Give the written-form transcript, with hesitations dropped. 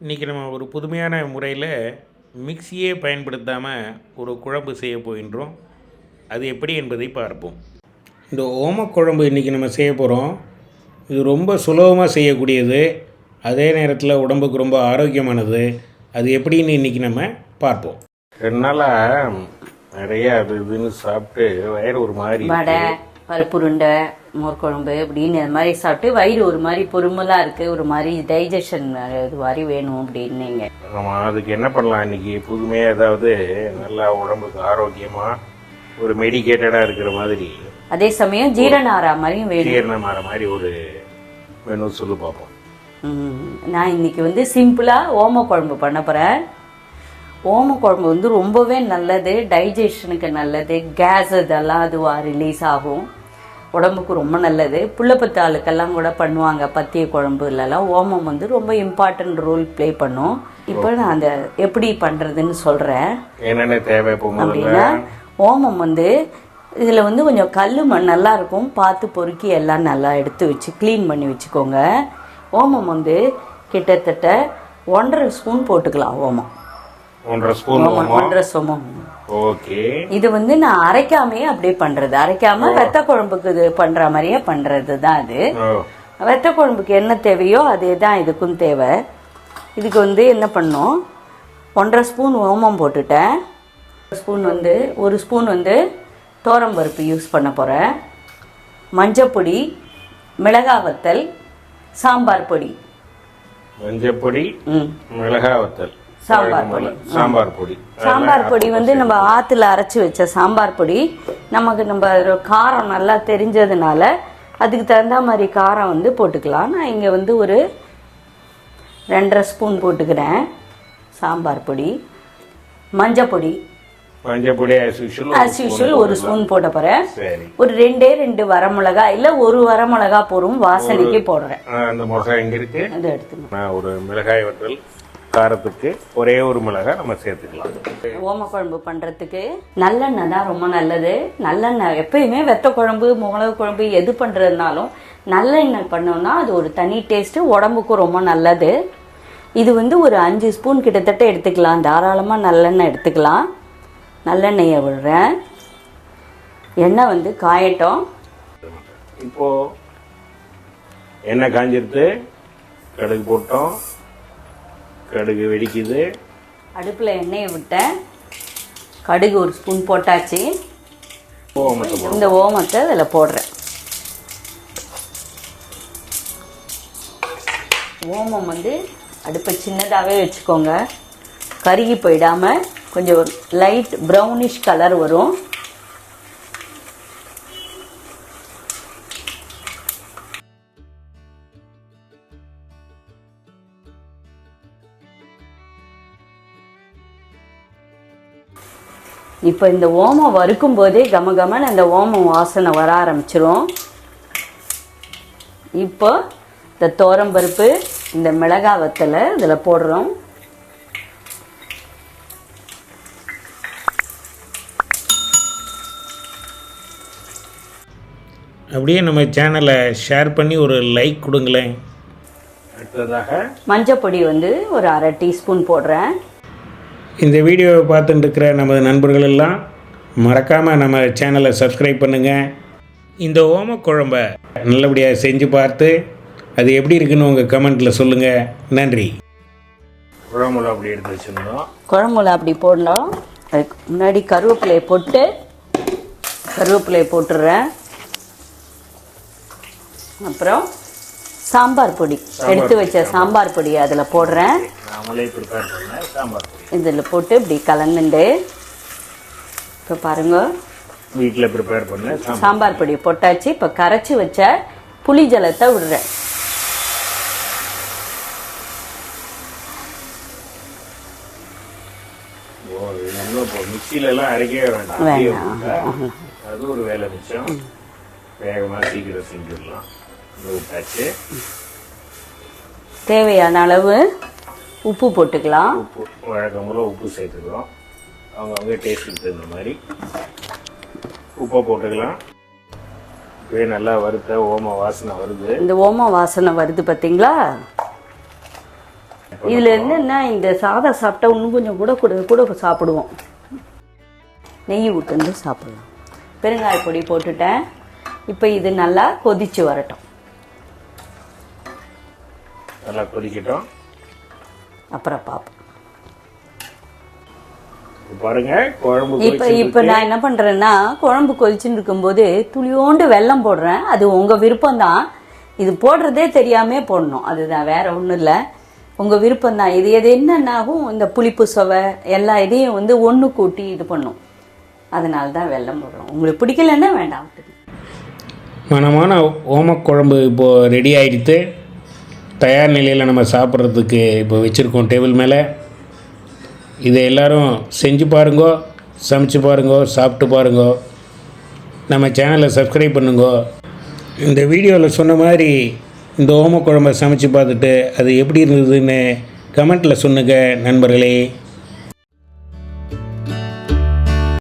இன்றைக்கி நம்ம ஒரு புதுமையான முறையில் மிக்சியே பயன்படுத்தாமல் ஒரு குழம்பு செய்ய போகின்றோம். அது எப்படி என்பதை பார்ப்போம். இந்த ஓமக்குழம்பு இன்றைக்கி நம்ம செய்ய போகிறோம். இது ரொம்ப சுலபமாக செய்யக்கூடியது, அதே நேரத்தில் உடம்புக்கு ரொம்ப ஆரோக்கியமானது. அது எப்படின்னு இன்றைக்கி நம்ம பார்ப்போம். 2 நாளாக நிறையா அது இதுன்னு சாப்பிட்டு வயிறு ஒரு மாதிரி வடை, பருப்புருண்டை, மோர்க்குழம்பு அப்படின்னு அது மாதிரி சாப்பிட்டு வயிறு ஒரு மாதிரி பொறுமலாக இருக்குது, ஒரு மாதிரி டைஜஷன் இது மாதிரி வேணும் அப்படின்னீங்க. ஆமாம், அதுக்கு என்ன பண்ணலாம் இன்றைக்கி புதுமையாக ஏதாவது நல்லா உடம்புக்கு ஆரோக்கியமாக ஒரு மெடிக்கேட்டடாக இருக்கிற மாதிரி, அதே சமயம் ஜீரணம் ஆகிற மாதிரியும் வேணும். ஜீரணம் ஆகிற மாதிரி ஒரு மெனு சொல்லி பார்ப்போம். நான் இன்னைக்கு சிம்பிளாக ஓமக்குழம்பு பண்ண போகிறேன். ஓமக்குழம்பு ரொம்பவே நல்லது, டைஜஷனுக்கு நல்லது, கேஸ் இதெல்லாம் அதுவாக ரிலீஸ் ஆகும், உடம்புக்கு ரொம்ப நல்லது. புள்ளப்பத்தாளுக்கெல்லாம் கூட பண்ணுவாங்க பத்திய குழம்புலலாம். ஓமம் ரொம்ப இம்பார்ட்டன்ட் ரோல் ப்ளே பண்ணும். இப்போ நான் அந்த எப்படி பண்ணுறதுன்னு சொல்கிறேன். என்னென்ன தேவை அப்படின்னா, ஓமம் இதில் கொஞ்சம் கல் மண்ணெல்லாம் இருக்கும், பார்த்து பொறுக்கி எல்லாம் நல்லா எடுத்து வச்சு க்ளீன் பண்ணி வச்சுக்கோங்க. ஓமம் கிட்டத்தட்ட 1.5 ஸ்பூன் போட்டுக்கலாம். ஓமம் 1.5 ஸ்பூன். 1.5 ஸ்பூன். ஓகே. இது நான் அரைக்காமையே அப்படியே பண்றது, அரைக்காம வெத்த குழம்புக்கு இது பண்ற மாதிரியே பண்றது தான் அது. வெத்த குழம்புக்கு என்ன தேவையோ அதே தான் இதுக்கும் தேவை. இதுக்கு என்ன பண்ணும், 1.5 ஸ்பூன் ஓமம் போட்டுட்டேன். ஸ்பூன் 1 ஸ்பூன் தோரம்பருப்பு யூஸ் பண்ண போகிறேன். மஞ்சப்பொடி, மிளகாய் வத்தல், சாம்பார் பொடி. மஞ்சப்பொடி, மிளகாய் வத்தல், சாம்பார் பொடி. சாம்பார் பொடி நம்ம ஆற்றுல அரைச்சி வச்ச சாம்பார் பொடி. நம்ம காரம் நல்லா தெரிஞ்சதுனால அதுக்கு தகுந்த மாதிரி காரம் போட்டுக்கலாம். நான் இங்கே ஒரு 2.5 ஸ்பூன் போட்டுக்கிறேன் சாம்பார் பொடி. மஞ்சப்பொடி ஆஸ் யூஷுவல் 1 ஸ்பூன் போட போகிறேன். ஒரு 2 வரமிளகா இல்லை 1 வரமிளகா போடும், வாசனைக்கு போடுறேன். அந்த மிளகாய் இங்கே இருக்கு, அதை எடுத்துக்கணும். ஒரு மிளகாய் வற்றல் காரத்துக்கு ஒரே 1 மிளகாய் நம்ம சேர்த்துக்கலாம். ஓமக்குழம்பு பண்ணுறதுக்கு நல்லெண்ணெய் தான் ரொம்ப நல்லது. நல்லெண்ணெய் எப்பயுமே வெத்த குழம்பு, மிளகு குழம்பு எது பண்ணுறதுனாலும் நல்லெண்ணெய் பண்ணோம்னா அது ஒரு தனி டேஸ்ட்டு, உடம்புக்கும் ரொம்ப நல்லது. இது ஒரு 5 ஸ்பூன் கிட்டத்தட்ட எடுத்துக்கலாம், தாராளமாக நல்லெண்ணெய் எடுத்துக்கலாம். நல்லெண்ணெயை விடுறேன். எண்ணெய் காயட்டும். இப்போது எண்ணெய் காஞ்சிருத்து, கடுகு போட்டோம். கடுகு வெடிக்குது. அடுப்பில் எண்ணெயை விட்டேன். கடுகு 1 ஸ்பூன் போட்டாச்சு. இந்த ஓமத்தை அதில் போடுறேன். ஓமம் அடுப்பை சின்னதாகவே வச்சுக்கோங்க, கருகி போயிடாமல் கொஞ்சம் ஒரு லைட் ப்ரௌனிஷ் கலர் வரும். இப்போ இந்த ஓமம் வறுக்கும் போதே கமகமன்னு அந்த ஓமம் வாசனை வர ஆரம்பிச்சிரும். இப்போ இந்த தோரம்பருப்பு, இந்த மிளகாய் வத்தலை இதில் போடுறோம். அப்படியே நம்ம சேனலை ஷேர் பண்ணி ஒரு லைக் கொடுங்களேன். அடுத்ததாக மஞ்சப்பொடி ஒரு 1/2 டீஸ்பூன் போடுறேன். இந்த வீடியோவை பார்த்துட்டு இருக்கிற நமது நண்பர்கள் எல்லாம் மறக்காமல் நம்ம சேனலை சப்ஸ்கிரைப் பண்ணுங்கள். இந்த ஓமக்குழம்பை நல்லபடியாக செஞ்சு பார்த்து அது எப்படி இருக்குன்னு உங்கள் கமெண்ட்டில் சொல்லுங்கள். நன்றி. குழம்புல அப்படி எடுத்து வச்சுருந்தோம். குழம்புல அப்படி போடலாம். அதுக்கு முன்னாடி கருவேப்பிலையை போட்டுடுறேன். அப்புறம் சாம்பார் பொடி எடுத்து வச்ச சாம்பார் பொடி அதில் போடுறேன். இதில் போட்டு இப்படி கலந்துண்டு, இப்போ பாருங்க வீட்டில் ப்ரிப்பேர் பண்ண சாம்பார் பொடி போட்டாச்சு. இப்போ கரைச்சி வச்ச புளி ஜலத்தை விடுறேன். மிக்சிலெல்லாம் அரைக்கவே வேண்டாம், அது ஒரு வேலை மிச்சம். வேகமாக சீக்கிரம் செஞ்சிடலாம். விட்டாச்சு. தேவையான அளவு உப்பு போட்டுக்கலாம். உப்பு வழக்கம் போல் உப்பு சேர்த்துக்கிறோம். அவங்க டேஸ்ட்டுக்கு தகுந்த மாதிரி உப்பை போட்டுக்கலாம். இப்போயே நல்லா வறுத்த ஓம வாசனை வருது. இந்த ஓம வாசனை வருது பார்த்தீங்களா? இதில் என்னென்னா இந்த சாதம் சாப்பிட்டா இன்னும் கொஞ்சம் கூட சாப்பிடுவோம். நெய் ஊற்றி சாப்பிடலாம். பெருங்காய பொடி போட்டுட்டேன். இப்போ இது நல்லா கொதிச்சு வரட்டும். நல்லா கொதிக்கட்டும், அப்புறம் பார்ப்போம். பாருங்க குழம்பு. இப்போ நான் என்ன பண்ணுறேன்னா, குழம்பு கொதிச்சுன்னு இருக்கும்போது துளியோண்டு வெல்லம் போடுறேன். அது உங்கள் விருப்பம்தான். இது போடுறதே தெரியாமல் போடணும், அதுதான், வேற ஒன்றும் இல்லை. உங்கள் விருப்பம்தான். இது என்னன்னாகும், இந்த புளிப்பு சுவை எல்லா இதையும் ஒன்று கூட்டி இது பண்ணும். அதனால தான் வெல்லம் போடுறோம். உங்களுக்கு பிடிக்கலன்னா வேண்டாம். மனமான ஓமக்குழம்பு இப்போது ரெடி ஆகிடுத்து. தயார் நிலையில் நம்ம சாப்பிட்றதுக்கு இப்போ வச்சுருக்கோம் டேபிள் மேலே. இதை எல்லோரும் செஞ்சு பாருங்கோ, சமைச்சு பாருங்கோ, சாப்பிட்டு பாருங்கோ. நம்ம சேனலை சப்ஸ்கிரைப் பண்ணுங்கோ. இந்த வீடியோவில் சொன்ன மாதிரி இந்த ஓமக்குழம்பை சமைச்சு பார்த்துட்டு அது எப்படி இருந்ததுன்னு கமெண்ட்டில் சொல்லுங்கள் நண்பர்களே.